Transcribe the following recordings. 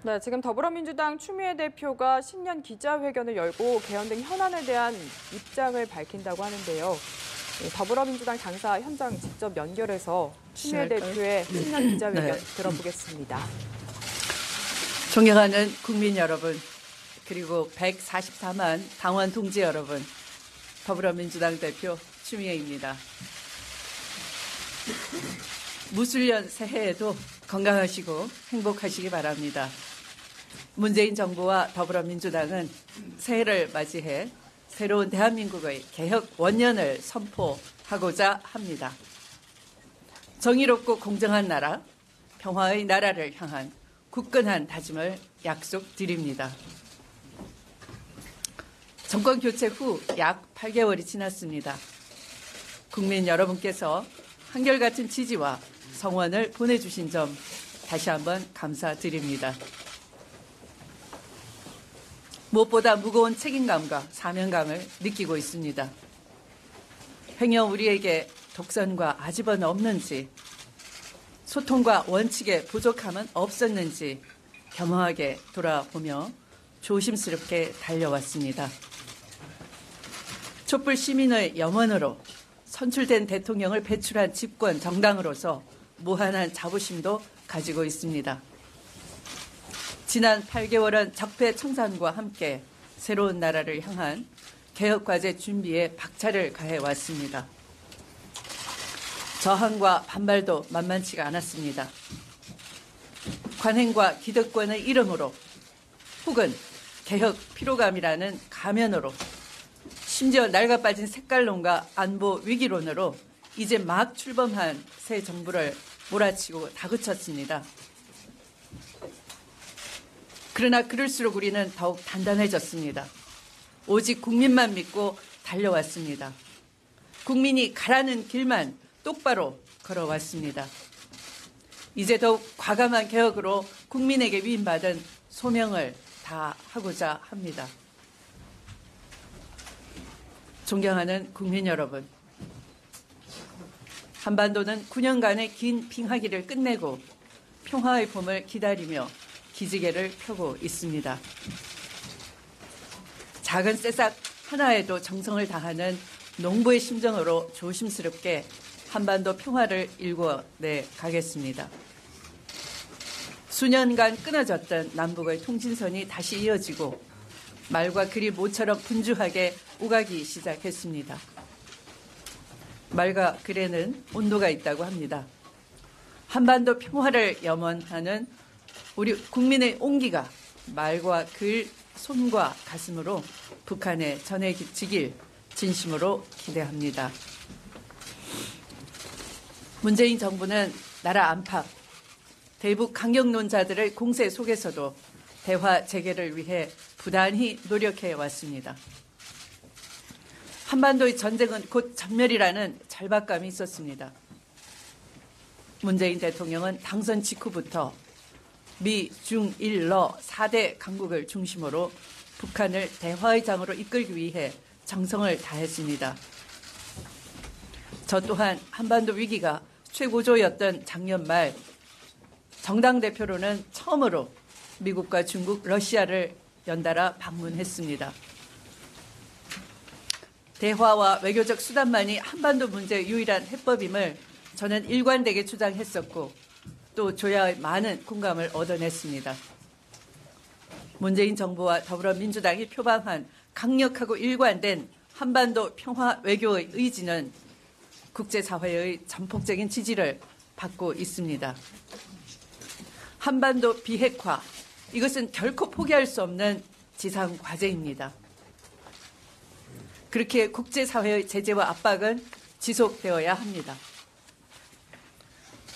네, 지금 더불어민주당 추미애 대표가 신년 기자회견을 열고 개헌 등 현안에 대한 입장을 밝힌다고 하는데요. 더불어민주당 당사 현장 직접 연결해서 추미애 대표의 신년 기자회견 들어보겠습니다. 존경하는 국민 여러분, 그리고 144만 당원 동지 여러분, 더불어민주당 대표 추미애입니다. 무술년 새해에도 건강하시고 행복하시기 바랍니다. 문재인 정부와 더불어민주당은 새해를 맞이해 새로운 대한민국의 개혁 원년을 선포하고자 합니다. 정의롭고 공정한 나라, 평화의 나라를 향한 굳건한 다짐을 약속드립니다. 정권 교체 후 약 8개월이 지났습니다. 국민 여러분께서 한결같은 지지와 성원을 보내주신 점 다시 한번 감사드립니다. 무엇보다 무거운 책임감과 사명감을 느끼고 있습니다. 행여 우리에게 독선과 아집은 없는지, 소통과 원칙의 부족함은 없었는지 겸허하게 돌아보며 조심스럽게 달려왔습니다. 촛불 시민의 염원으로 선출된 대통령을 배출한 집권 정당으로서 무한한 자부심도 가지고 있습니다. 지난 8개월은 적폐청산과 함께 새로운 나라를 향한 개혁과제 준비에 박차를 가해왔습니다. 저항과 반발도 만만치가 않았습니다. 관행과 기득권의 이름으로 혹은 개혁 피로감이라는 가면으로 심지어 낡아빠진 색깔론과 안보 위기론으로 이제 막 출범한 새 정부를 몰아치고 다그쳤습니다. 그러나 그럴수록 우리는 더욱 단단해졌습니다. 오직 국민만 믿고 달려왔습니다. 국민이 가라는 길만 똑바로 걸어왔습니다. 이제 더욱 과감한 개혁으로 국민에게 위임받은 소명을 다하고자 합니다. 존경하는 국민 여러분, 한반도는 9년간의 긴 빙하기를 끝내고 평화의 봄을 기다리며 기지개를 펴고 있습니다. 작은 새싹 하나에도 정성을 다하는 농부의 심정으로 조심스럽게 한반도 평화를 일궈내 가겠습니다. 수년간 끊어졌던 남북의 통신선이 다시 이어지고 말과 글이 모처럼 분주하게 오가기 시작했습니다. 말과 글에는 온도가 있다고 합니다. 한반도 평화를 염원하는 우리 국민의 온기가 말과 글, 손과 가슴으로 북한에 전해지길 진심으로 기대합니다. 문재인 정부는 나라 안팎, 대북 강경론자들의 공세 속에서도 대화 재개를 위해 부단히 노력해 왔습니다. 한반도의 전쟁은 곧 전멸이라는 절박감이 있었습니다. 문재인 대통령은 당선 직후부터 미, 중, 일, 러 4대 강국을 중심으로 북한을 대화의 장으로 이끌기 위해 정성을 다했습니다. 저 또한 한반도 위기가 최고조였던 작년 말 정당 대표로는 처음으로 미국과 중국, 러시아를 연달아 방문했습니다. 대화와 외교적 수단만이 한반도 문제의 유일한 해법임을 저는 일관되게 주장했었고 또 조야의 많은 공감을 얻어냈습니다. 문재인 정부와 더불어민주당이 표방한 강력하고 일관된 한반도 평화 외교의 의지는 국제사회의 전폭적인 지지를 받고 있습니다. 한반도 비핵화, 이것은 결코 포기할 수 없는 지상 과제입니다. 그렇게 국제사회의 제재와 압박은 지속되어야 합니다.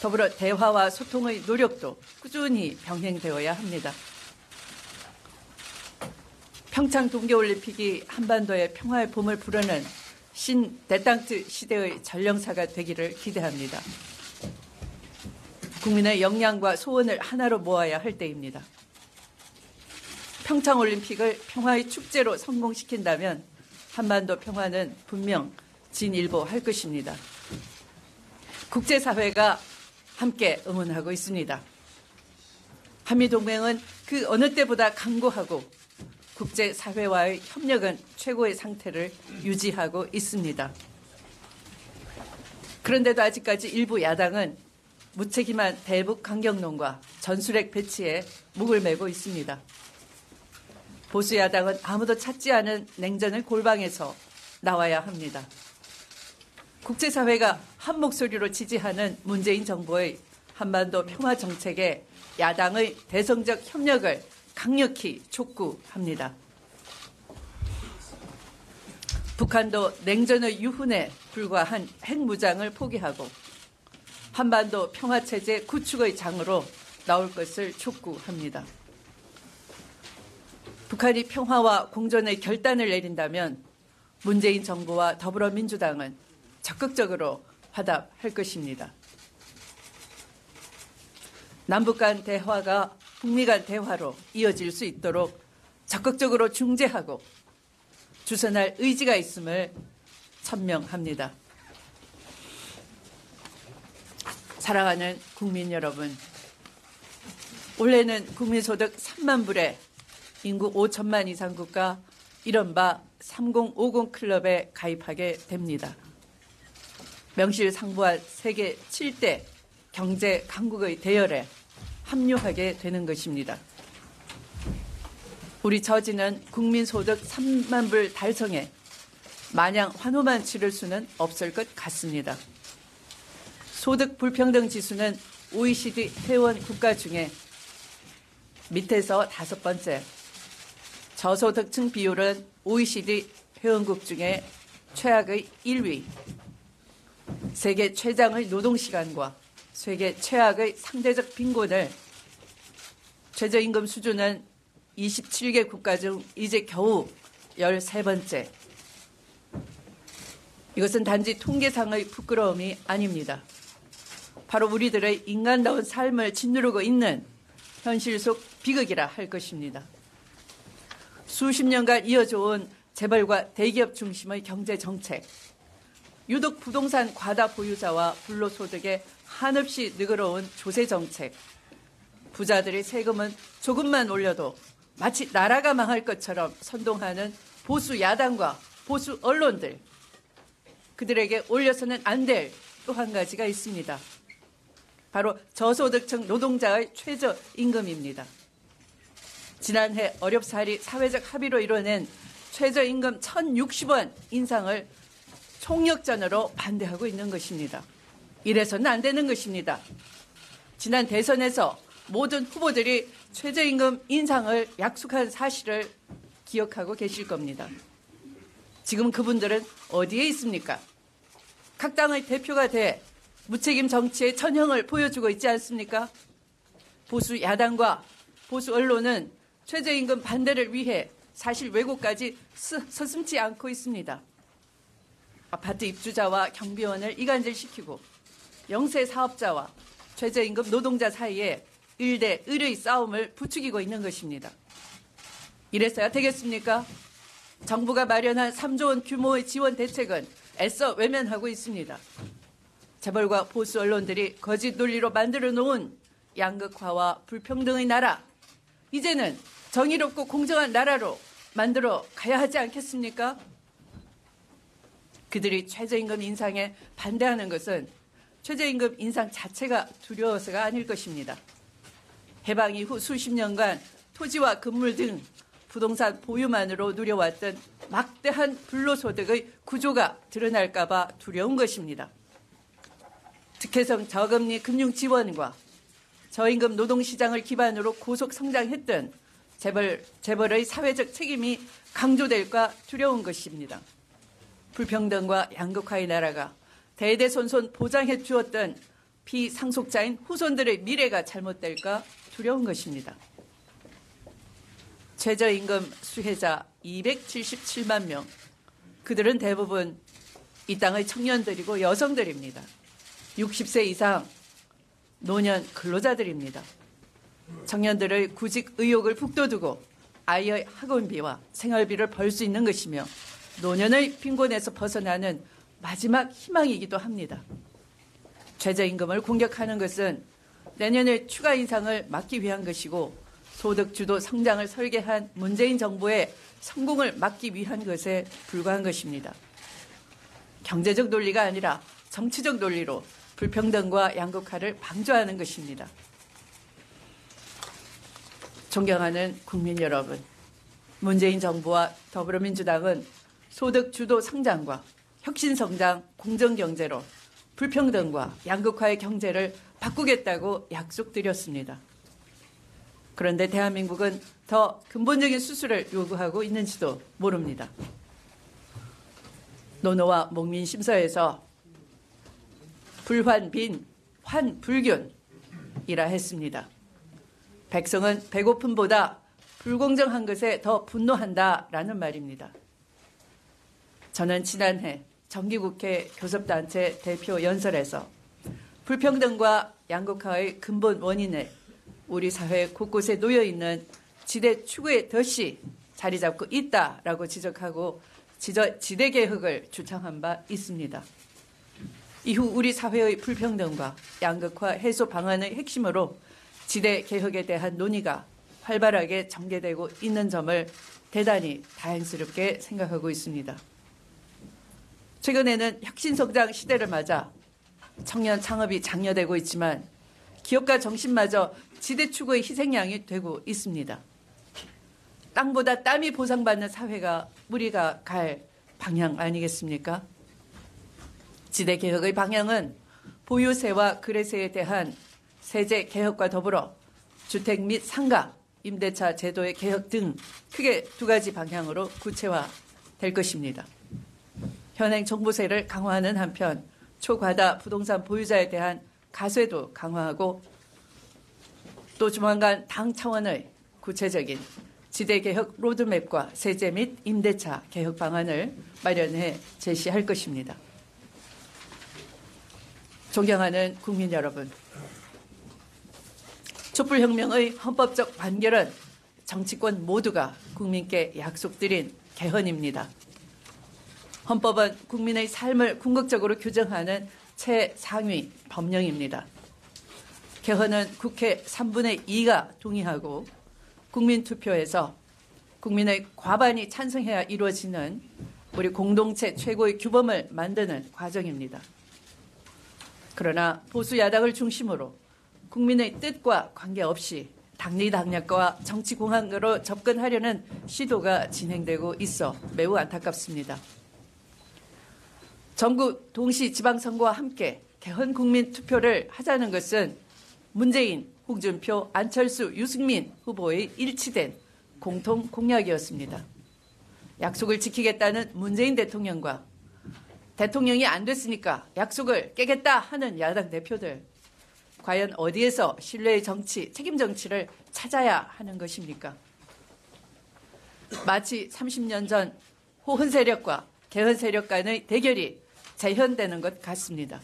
더불어 대화와 소통의 노력도 꾸준히 병행되어야 합니다. 평창 동계올림픽이 한반도의 평화의 봄을 부르는 신 데탕트 시대의 전령사가 되기를 기대합니다. 국민의 역량과 소원을 하나로 모아야 할 때입니다. 평창올림픽을 평화의 축제로 성공시킨다면 한반도 평화는 분명 진일보할 것입니다. 국제사회가 함께 응원하고 있습니다. 한미동맹은 그 어느 때보다 강고하고 국제사회와의 협력은 최고의 상태를 유지하고 있습니다. 그런데도 아직까지 일부 야당은 무책임한 대북 강경론과 전술핵 배치에 목을 매고 있습니다. 보수 야당은 아무도 찾지 않은 냉전의 골방에서 나와야 합니다. 국제사회가 한 목소리로 지지하는 문재인 정부의 한반도 평화 정책에 야당의 대성적 협력을 강력히 촉구합니다. 북한도 냉전의 유훈에 불과한 핵무장을 포기하고 한반도 평화체제 구축의 장으로 나올 것을 촉구합니다. 북한이 평화와 공존의 결단을 내린다면 문재인 정부와 더불어민주당은 적극적으로 화답할 것입니다. 남북 간 대화가 북미 간 대화로 이어질 수 있도록 적극적으로 중재하고 주선할 의지가 있음을 천명합니다. 사랑하는 국민 여러분, 올해는 국민소득 3만 불의 인구 5천만 이상 국가 이른바 3050 클럽에 가입하게 됩니다. 명실상부한 세계 7대 경제 강국의 대열에 합류하게 되는 것입니다. 우리 저지는 국민소득 3만 불 달성에 마냥 환호만 치를 수는 없을 것 같습니다. 소득 불평등 지수는 OECD 회원 국가 중에 밑에서 5번째, 저소득층 비율은 OECD 회원국 중에 최악의 1위, 세계 최장의 노동시간과 세계 최악의 상대적 빈곤을 최저임금 수준은 27개 국가 중 이제 겨우 13번째. 이것은 단지 통계상의 부끄러움이 아닙니다. 바로 우리들의 인간다운 삶을 짓누르고 있는 현실 속 비극이라 할 것입니다. 수십 년간 이어져 온 재벌과 대기업 중심의 경제 정책, 유독 부동산 과다 보유자와 불로소득에 한없이 느그러운 조세 정책, 부자들의 세금은 조금만 올려도 마치 나라가 망할 것처럼 선동하는 보수 야당과 보수 언론들, 그들에게 올려서는 안 될 또 한 가지가 있습니다. 바로 저소득층 노동자의 최저임금입니다. 지난해 어렵사리 사회적 합의로 이뤄낸 최저임금 1,060원 인상을 총력전으로 반대하고 있는 것입니다. 이래서는 안 되는 것입니다. 지난 대선에서 모든 후보들이 최저임금 인상을 약속한 사실을 기억하고 계실 겁니다. 지금 그분들은 어디에 있습니까? 각 당의 대표가 돼 무책임 정치의 전형을 보여주고 있지 않습니까? 보수 야당과 보수 언론은 최저임금 반대를 위해 사실 왜곡까지 서슴지 않고 있습니다. 아파트 입주자와 경비원을 이간질시키고 영세 사업자와 최저임금 노동자 사이에 일대 을의 싸움을 부추기고 있는 것입니다. 이래서야 되겠습니까? 정부가 마련한 3조 원 규모의 지원 대책은 애써 외면하고 있습니다. 재벌과 보수 언론들이 거짓 논리로 만들어 놓은 양극화와 불평등의 나라, 이제는 정의롭고 공정한 나라로 만들어 가야 하지 않겠습니까? 그들이 최저임금 인상에 반대하는 것은 최저임금 인상 자체가 두려워서가 아닐 것입니다. 해방 이후 수십 년간 토지와 건물 등 부동산 보유만으로 누려왔던 막대한 불로소득의 구조가 드러날까 봐 두려운 것입니다. 특혜성 저금리 금융 지원과 저임금 노동시장을 기반으로 고속 성장했던 재벌의 사회적 책임이 강조될까 두려운 것입니다. 불평등과 양극화의 나라가 대대손손 보장해 주었던 피상속자인 후손들의 미래가 잘못될까 두려운 것입니다. 최저임금 수혜자 277만 명, 그들은 대부분 이 땅의 청년들이고 여성들입니다. 60세 이상 노년 근로자들입니다. 청년들의 구직 의욕을 북돋우고 아이의 학원비와 생활비를 벌 수 있는 것이며 노년의 빈곤에서 벗어나는 마지막 희망이기도 합니다. 최저임금을 공격하는 것은 내년에 추가 인상을 막기 위한 것이고 소득 주도 성장을 설계한 문재인 정부의 성공을 막기 위한 것에 불과한 것입니다. 경제적 논리가 아니라 정치적 논리로 불평등과 양극화를 방조하는 것입니다. 존경하는 국민 여러분, 문재인 정부와 더불어민주당은 소득 주도 성장과 혁신 성장, 공정 경제로 불평등과 양극화의 경제를 바꾸겠다고 약속드렸습니다. 그런데 대한민국은 더 근본적인 수술을 요구하고 있는지도 모릅니다. 노노와 목민심서에서 불환빈, 환불균이라 했습니다. 백성은 배고픔보다 불공정한 것에 더 분노한다라는 말입니다. 저는 지난해 정기국회 교섭단체 대표 연설에서 불평등과 양극화의 근본 원인을 우리 사회 곳곳에 놓여있는 지대 추구의 덫이 자리 잡고 있다라고 지적하고 지대개혁을 주창한 바 있습니다. 이후 우리 사회의 불평등과 양극화 해소 방안의 핵심으로 지대개혁에 대한 논의가 활발하게 전개되고 있는 점을 대단히 다행스럽게 생각하고 있습니다. 최근에는 혁신성장 시대를 맞아 청년 창업이 장려되고 있지만 기업가 정신마저 지대 추구의 희생양이 되고 있습니다. 땅보다 땀이 보상받는 사회가 우리가 갈 방향 아니겠습니까? 지대 개혁의 방향은 보유세와 거래세에 대한 세제 개혁과 더불어 주택 및 상가, 임대차 제도의 개혁 등 크게 두 가지 방향으로 구체화될 것입니다. 현행 종부세를 강화하는 한편 초과다 부동산 보유자에 대한 가세도 강화하고 또 조만간 당 차원의 구체적인 지대개혁 로드맵과 세제 및 임대차 개혁 방안을 마련해 제시할 것입니다. 존경하는 국민 여러분, 촛불혁명의 헌법적 완결은 정치권 모두가 국민께 약속드린 개헌입니다. 헌법은 국민의 삶을 궁극적으로 규정하는 최상위 법령입니다. 개헌은 국회 3분의 2가 동의하고 국민투표에서 국민의 과반이 찬성해야 이루어지는 우리 공동체 최고의 규범을 만드는 과정입니다. 그러나 보수 야당을 중심으로 국민의 뜻과 관계없이 당리당략과 정치공학으로 접근하려는 시도가 진행되고 있어 매우 안타깝습니다. 전국 동시 지방선거와 함께 개헌 국민 투표를 하자는 것은 문재인, 홍준표, 안철수, 유승민 후보의 일치된 공통 공약이었습니다. 약속을 지키겠다는 문재인 대통령과 대통령이 안 됐으니까 약속을 깨겠다 하는 야당 대표들, 과연 어디에서 신뢰의 정치, 책임 정치를 찾아야 하는 것입니까? 마치 30년 전 호헌 세력과 개헌 세력 간의 대결이 재현되는 것 같습니다.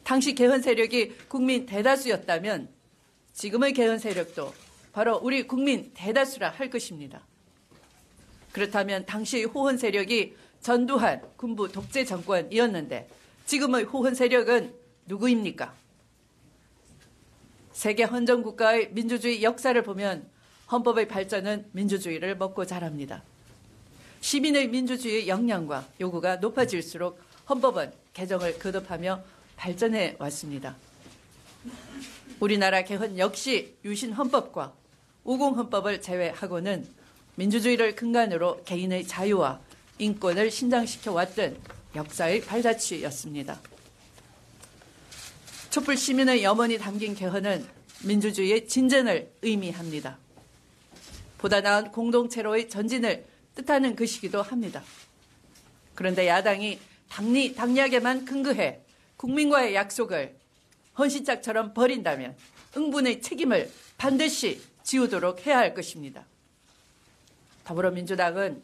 당시 개헌 세력이 국민 대다수였다면 지금의 개헌 세력도 바로 우리 국민 대다수라 할 것입니다. 그렇다면 당시 호헌 세력이 전두환 군부 독재 정권이었는데 지금의 호헌 세력은 누구입니까? 세계 헌정 국가의 민주주의 역사를 보면 헌법의 발전은 민주주의를 먹고 자랍니다. 시민의 민주주의의 역량과 요구가 높아질수록 헌법은 개정을 거듭하며 발전해 왔습니다. 우리나라 개헌 역시 유신 헌법과 50 헌법을 제외하고는 민주주의를 근간으로 개인의 자유와 인권을 신장시켜 왔던 역사의 발자취였습니다. 촛불 시민의 염원이 담긴 개헌은 민주주의의 진전을 의미합니다. 보다 나은 공동체로의 전진을 뜻하는 것이기도 합니다. 그런데 야당이 당리당략에만 근거해 국민과의 약속을 헌신짝처럼 버린다면 응분의 책임을 반드시 지우도록 해야 할 것입니다. 더불어민주당은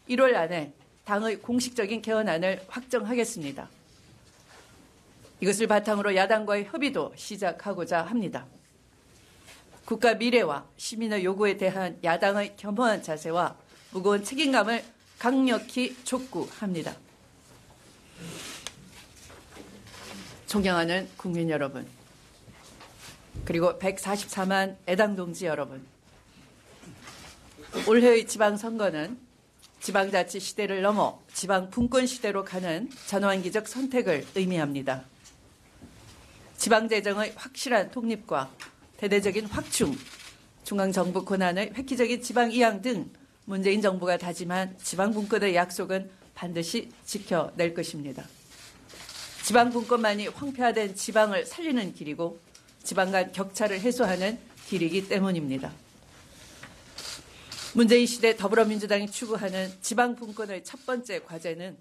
1월 안에 당의 공식적인 개헌안을 확정하겠습니다. 이것을 바탕으로 야당과의 협의도 시작하고자 합니다. 국가 미래와 시민의 요구에 대한 야당의 겸허한 자세와 무거운 책임감을 강력히 촉구합니다. 존경하는 국민 여러분, 그리고 144만 애당동지 여러분, 올해의 지방선거는 지방자치 시대를 넘어 지방분권 시대로 가는 전환기적 선택을 의미합니다. 지방재정의 확실한 독립과 대대적인 확충, 중앙정부 권한의 획기적인 지방이양 등 문재인 정부가 다짐한 지방분권의 약속은 반드시 지켜낼 것입니다. 지방분권만이 황폐화된 지방을 살리는 길이고 지방 간 격차를 해소하는 길이기 때문입니다. 문재인 시대 더불어민주당이 추구하는 지방분권의 첫 번째 과제는